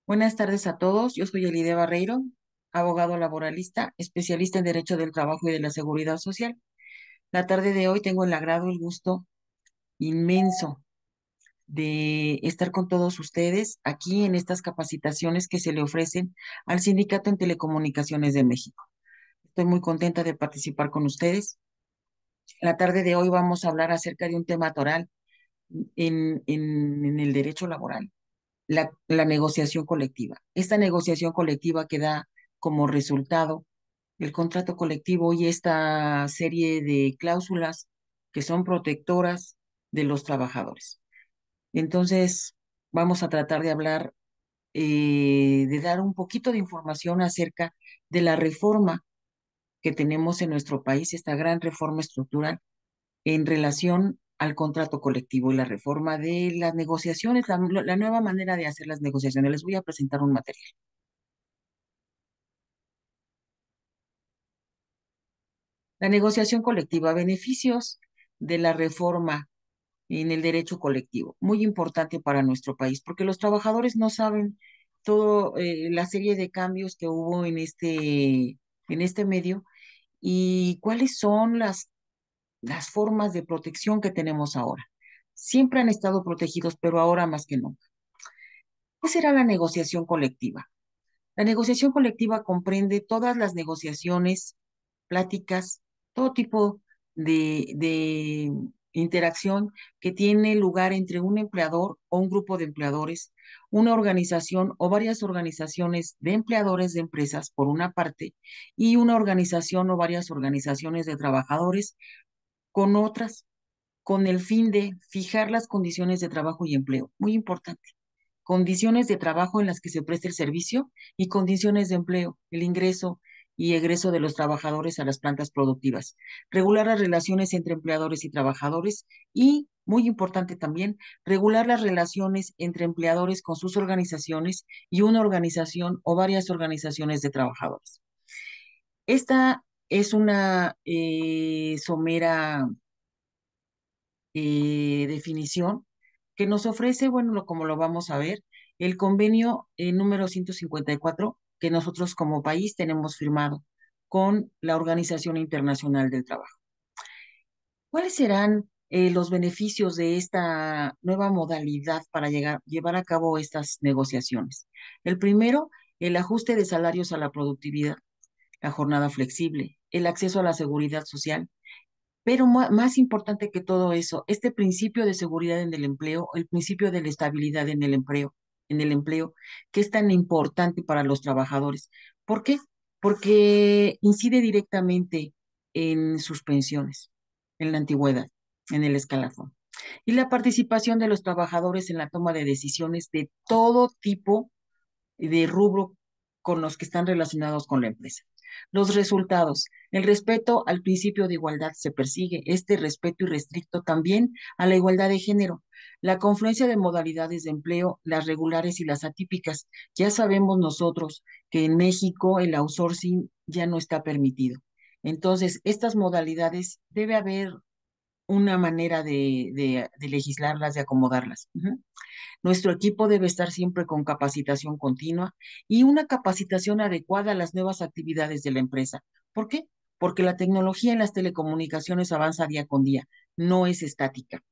Buenas tardes a todos. Yo soy Elide Barreiro, abogado laboralista, especialista en Derecho del Trabajo y de la Seguridad Social. La tarde de hoy tengo el agrado y el gusto inmenso de estar con todos ustedes aquí en estas capacitaciones que se le ofrecen al Sindicato en Telecomunicaciones de México. Estoy muy contenta de participar con ustedes. La tarde de hoy vamos a hablar acerca de un tema toral en el derecho laboral. La negociación colectiva. Esta negociación colectiva que da como resultado el contrato colectivo y esta serie de cláusulas que son protectoras de los trabajadores. Entonces, vamos a tratar de hablar, de dar un poquito de información acerca de la reforma que tenemos en nuestro país, esta gran reforma estructural en relación al contrato colectivo y la reforma de las negociaciones, la nueva manera de hacer las negociaciones. Les voy a presentar un material. La negociación colectiva, beneficios de la reforma en el derecho colectivo, muy importante para nuestro país, porque los trabajadores no saben todo la serie de cambios que hubo en este medio y cuáles son las formas de protección que tenemos ahora. Siempre han estado protegidos, pero ahora más que nunca. ¿Qué será la negociación colectiva? La negociación colectiva comprende todas las negociaciones, pláticas, todo tipo de interacción que tiene lugar entre un empleador o un grupo de empleadores, una organización o varias organizaciones de empleadores de empresas, por una parte, y una organización o varias organizaciones de trabajadores con otras, con el fin de fijar las condiciones de trabajo y empleo. Muy importante, condiciones de trabajo en las que se preste el servicio y condiciones de empleo, el ingreso y egreso de los trabajadores a las plantas productivas. Regular las relaciones entre empleadores y trabajadores y, muy importante también, regular las relaciones entre empleadores con sus organizaciones y una organización o varias organizaciones de trabajadores. Esta es una somera definición que nos ofrece, bueno, como lo vamos a ver, el convenio número 154 que nosotros como país tenemos firmado con la Organización Internacional del Trabajo. ¿Cuáles serán los beneficios de esta nueva modalidad para llevar a cabo estas negociaciones? El primero, el ajuste de salarios a la productividad, la jornada flexible, el acceso a la seguridad social, pero más importante que todo eso, este principio de seguridad en el empleo, el principio de la estabilidad en el empleo, que es tan importante para los trabajadores. ¿Por qué? Porque incide directamente en sus pensiones, en la antigüedad, en el escalafón. Y la participación de los trabajadores en la toma de decisiones de todo tipo de rubro con los que están relacionados con la empresa. Los resultados. El respeto al principio de igualdad se persigue, este respeto irrestricto también a la igualdad de género. La confluencia de modalidades de empleo, las regulares y las atípicas. Ya sabemos nosotros que en México el outsourcing ya no está permitido. Entonces, estas modalidades debe haber una manera de legislarlas, de acomodarlas. Nuestro equipo debe estar siempre con capacitación continua y una capacitación adecuada a las nuevas actividades de la empresa. ¿Por qué? Porque la tecnología en las telecomunicaciones avanza día con día, no es estática.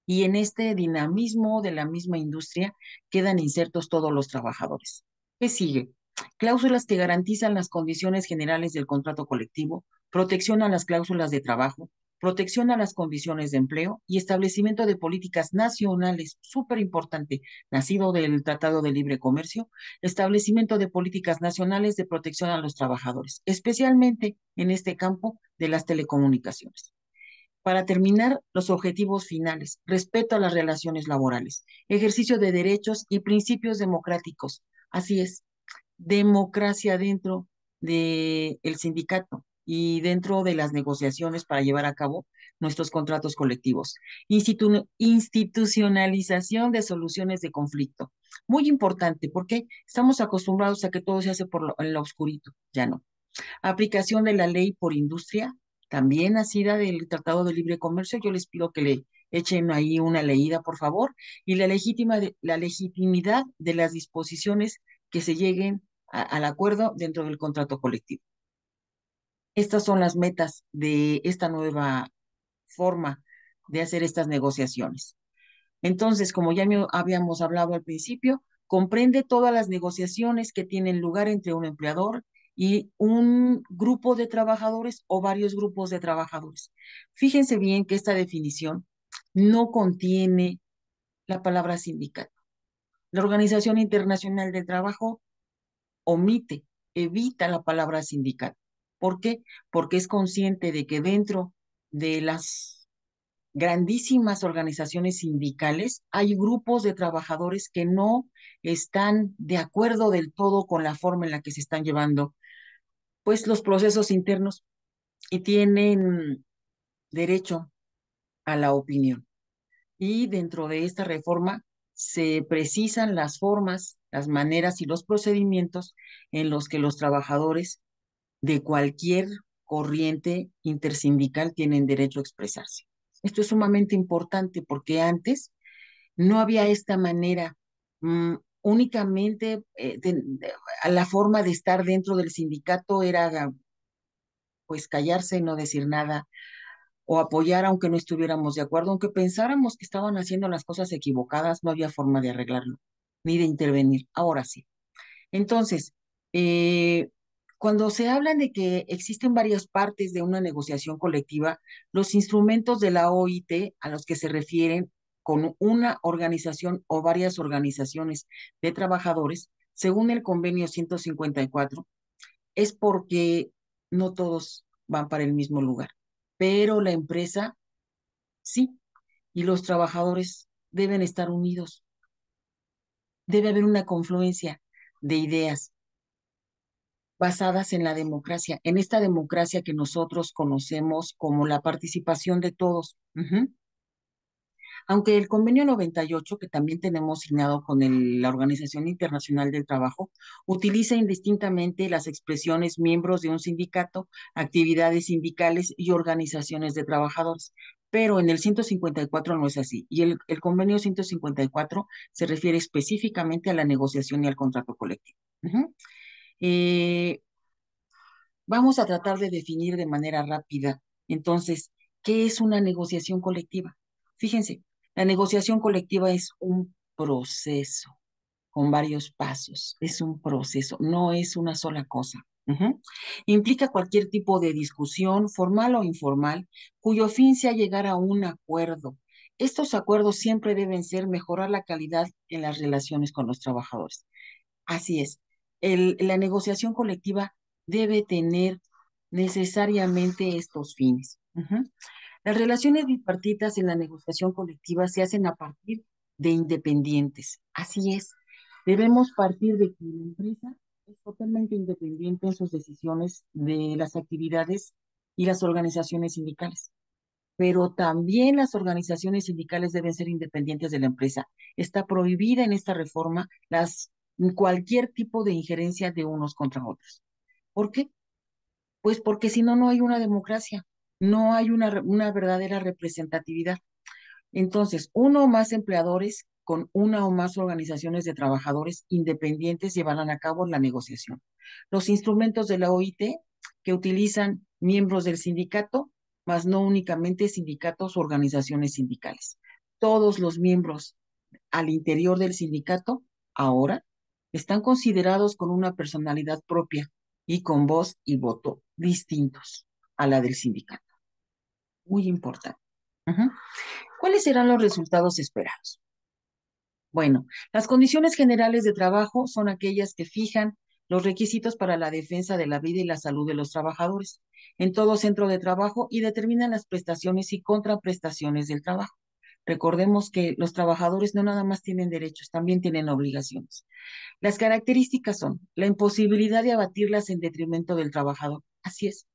Y en este dinamismo de la misma industria quedan insertos todos los trabajadores. ¿Qué sigue? Cláusulas que garantizan las condiciones generales del contrato colectivo, protección a las cláusulas de trabajo, protección a las condiciones de empleo y establecimiento de políticas nacionales, súper importante, nacido del Tratado de Libre Comercio, establecimiento de políticas nacionales de protección a los trabajadores, especialmente en este campo de las telecomunicaciones. Para terminar, los objetivos finales, respeto a las relaciones laborales, ejercicio de derechos y principios democráticos. Así es, democracia dentro del sindicato y dentro de las negociaciones para llevar a cabo nuestros contratos colectivos. Institucionalización de soluciones de conflicto. Muy importante porque estamos acostumbrados a que todo se hace en lo oscurito, ya no. Aplicación de la ley por industria, también nacida del Tratado de Libre Comercio. Yo les pido que Echen ahí una leída, por favor, y la legitimidad de las disposiciones que se lleguen al acuerdo dentro del contrato colectivo. Estas son las metas de esta nueva forma de hacer estas negociaciones. Entonces, como ya habíamos hablado al principio, comprende todas las negociaciones que tienen lugar entre un empleador y un grupo de trabajadores o varios grupos de trabajadores. Fíjense bien que esta definición no contiene la palabra sindicato. La Organización Internacional del Trabajo omite, evita la palabra sindicato. ¿Por qué? Porque es consciente de que dentro de las grandísimas organizaciones sindicales hay grupos de trabajadores que no están de acuerdo del todo con la forma en la que se están llevando pues los procesos internos y tienen derecho a la opinión. Y dentro de esta reforma se precisan las formas, las maneras y los procedimientos en los que los trabajadores de cualquier corriente intersindical tienen derecho a expresarse. Esto es sumamente importante porque antes no había esta manera, únicamente la forma de estar dentro del sindicato era pues callarse, no decir nada o apoyar aunque no estuviéramos de acuerdo, aunque pensáramos que estaban haciendo las cosas equivocadas, no había forma de arreglarlo ni de intervenir. Ahora sí. Entonces, eh, cuando se habla de que existen varias partes de una negociación colectiva, los instrumentos de la OIT a los que se refieren con una organización o varias organizaciones de trabajadores, según el convenio 154, es porque no todos van para el mismo lugar, pero la empresa sí, y los trabajadores deben estar unidos. Debe haber una confluencia de ideas basadas en la democracia, en esta democracia que nosotros conocemos como la participación de todos. Aunque el convenio 98, que también tenemos signado con la Organización Internacional del Trabajo, utiliza indistintamente las expresiones miembros de un sindicato, actividades sindicales y organizaciones de trabajadores. Pero en el 154 no es así. Y el convenio 154 se refiere específicamente a la negociación y al contrato colectivo. Eh, Vamos a tratar de definir de manera rápida, entonces, ¿qué es una negociación colectiva? Fíjense, la negociación colectiva es un proceso con varios pasos, es un proceso, no es una sola cosa. Implica cualquier tipo de discusión, formal o informal, cuyo fin sea llegar a un acuerdo. Estos acuerdos siempre deben ser mejorar la calidad en las relaciones con los trabajadores. Así es. La negociación colectiva debe tener necesariamente estos fines. Las relaciones bipartitas en la negociación colectiva se hacen a partir de independientes. Así es. Debemos partir de que la empresa es totalmente independiente en sus decisiones de las actividades y las organizaciones sindicales. Pero también las organizaciones sindicales deben ser independientes de la empresa. Está prohibida en esta reforma cualquier tipo de injerencia de unos contra otros. ¿Por qué? Pues porque si no, no hay una democracia, no hay una verdadera representatividad. Entonces, uno o más empleadores con una o más organizaciones de trabajadores independientes llevarán a cabo la negociación. Los instrumentos de la OIT que utilizan miembros del sindicato, más no únicamente sindicatos o organizaciones sindicales. Todos los miembros al interior del sindicato ahora están considerados con una personalidad propia y con voz y voto distintos a la del sindicato. Muy importante. Ujú. ¿Cuáles serán los resultados esperados? Bueno, las condiciones generales de trabajo son aquellas que fijan los requisitos para la defensa de la vida y la salud de los trabajadores en todo centro de trabajo y determinan las prestaciones y contraprestaciones del trabajo. Recordemos que los trabajadores no nada más tienen derechos, también tienen obligaciones. Las características son la imposibilidad de abatirlas en detrimento del trabajador. Así es.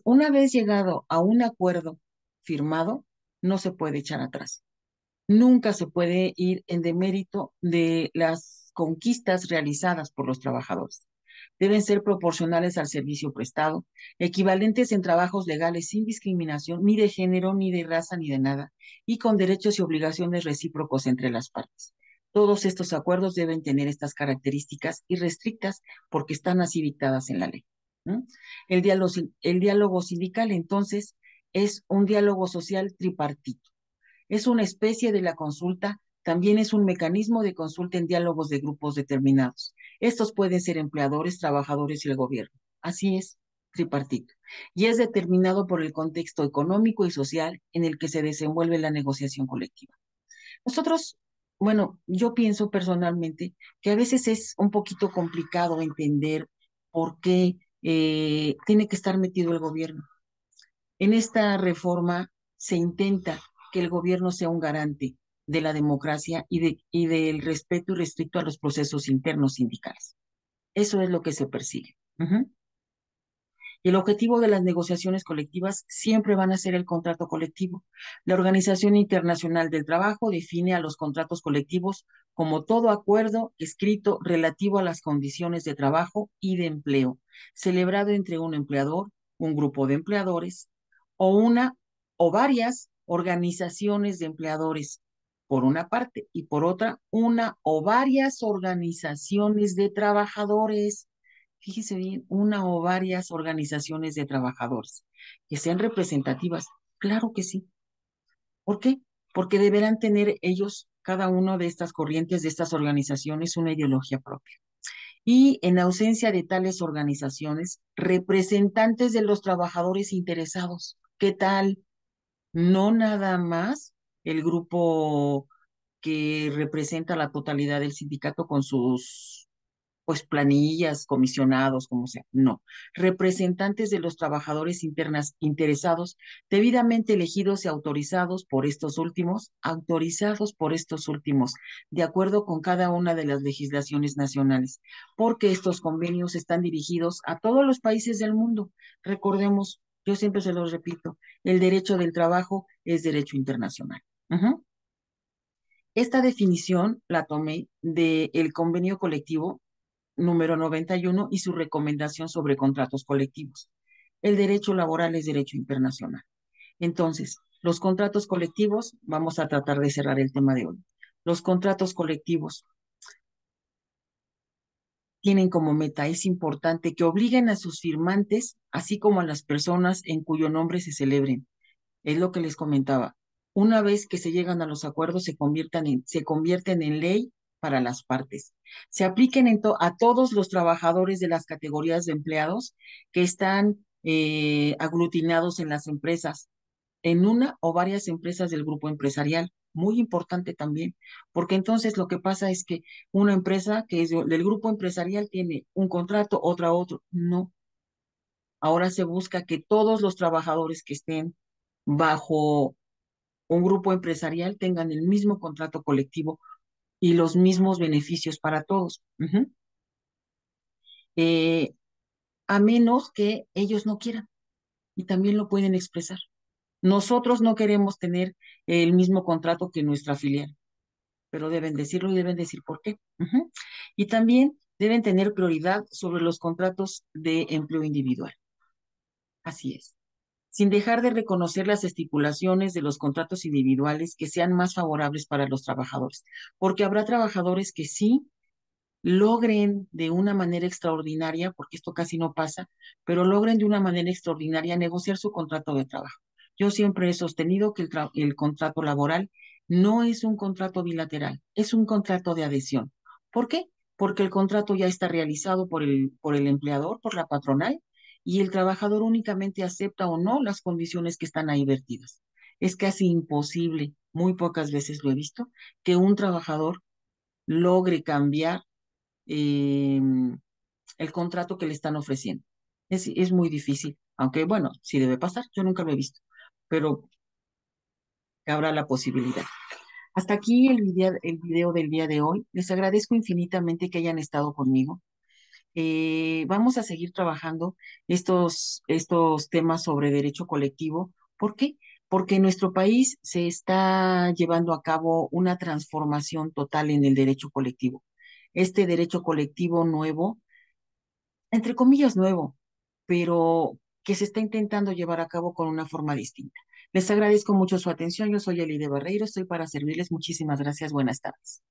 Una vez llegado a un acuerdo firmado, no se puede echar atrás. Nunca se puede ir en demérito de las conquistas realizadas por los trabajadores. deben ser proporcionales al servicio prestado, equivalentes en trabajos legales sin discriminación ni de género, ni de raza, ni de nada, y con derechos y obligaciones recíprocos entre las partes. Todos estos acuerdos deben tener estas características irrestrictas porque están así dictadas en la ley. ¿No? El diálogo sindical, entonces, es un diálogo social tripartito. Es una especie de la consulta, también es un mecanismo de consulta en diálogos de grupos determinados. Estos pueden ser empleadores, trabajadores y el gobierno. Así es, tripartito. Y es determinado por el contexto económico y social en el que se desenvuelve la negociación colectiva. Nosotros, bueno, yo pienso personalmente que a veces es un poquito complicado entender por qué tiene que estar metido el gobierno. En esta reforma se intenta que el gobierno sea un garante de la democracia y del respeto irrestricto a los procesos internos sindicales. Eso es lo que se persigue. Ujú. Y el objetivo de las negociaciones colectivas siempre van a ser el contrato colectivo. La Organización Internacional del Trabajo define a los contratos colectivos como todo acuerdo escrito relativo a las condiciones de trabajo y de empleo, celebrado entre un empleador, un grupo de empleadores o una o varias organizaciones de empleadores, por una parte, y por otra, una o varias organizaciones de trabajadores. Fíjese bien, una o varias organizaciones de trabajadores que sean representativas. Claro que sí. ¿Por qué? Porque deberán tener ellos, cada uno de estas corrientes, de estas organizaciones, una ideología propia. Y en ausencia de tales organizaciones, representantes de los trabajadores interesados. ¿Qué tal? No nada más el grupo que representa la totalidad del sindicato con sus pues planillas, comisionados, como sea, no. Representantes de los trabajadores internas interesados, debidamente elegidos y autorizados por estos últimos, de acuerdo con cada una de las legislaciones nacionales, porque estos convenios están dirigidos a todos los países del mundo. Recordemos, yo siempre se los repito, el derecho del trabajo es derecho internacional. Ujú. Esta definición la tomé del convenio colectivo número 91 y su recomendación sobre contratos colectivos. El derecho laboral es derecho internacional. Entonces, los contratos colectivos, vamos a tratar de cerrar el tema de hoy. Los contratos colectivos tienen como meta, es importante que obliguen a sus firmantes, así como a las personas en cuyo nombre se celebren. Es lo que les comentaba. Una vez que se llegan a los acuerdos, se convierten en ley para las partes. Se apliquen a todos los trabajadores de las categorías de empleados que están aglutinados en las empresas, en una o varias empresas del grupo empresarial. Muy importante también, porque entonces lo que pasa es que una empresa que es del grupo empresarial tiene un contrato, otra otro. No, ahora se busca que todos los trabajadores que estén bajo un grupo empresarial tengan el mismo contrato colectivo y los mismos beneficios para todos. Ujú. Eh, a menos que ellos no quieran y también lo pueden expresar. Nosotros no queremos tener el mismo contrato que nuestra filial, pero deben decirlo y deben decir por qué. Ujú. Y también deben tener prioridad sobre los contratos de empleo individual. Así es. Sin dejar de reconocer las estipulaciones de los contratos individuales que sean más favorables para los trabajadores, porque habrá trabajadores que sí logren de una manera extraordinaria, porque esto casi no pasa, pero logren de una manera extraordinaria negociar su contrato de trabajo. Yo siempre he sostenido que el contrato laboral no es un contrato bilateral, es un contrato de adhesión. ¿Por qué? Porque el contrato ya está realizado por el empleador, por la patronal, y el trabajador únicamente acepta o no las condiciones que están ahí vertidas. Es casi imposible, muy pocas veces lo he visto, que un trabajador logre cambiar eh, el contrato que le están ofreciendo. Es muy difícil, aunque bueno, sí debe pasar, yo nunca lo he visto, pero habrá la posibilidad. Hasta aquí el video del día de hoy. Les agradezco infinitamente que hayan estado conmigo. Vamos a seguir trabajando estos temas sobre derecho colectivo. ¿Por qué? Porque en nuestro país se está llevando a cabo una transformación total en el derecho colectivo. Este derecho colectivo nuevo entre comillas, nuevo, pero que se está intentando llevar a cabo con una forma distinta. Les agradezco mucho su atención. Yo soy Elide Barreiro, estoy para servirles. Muchísimas gracias. Buenas tardes.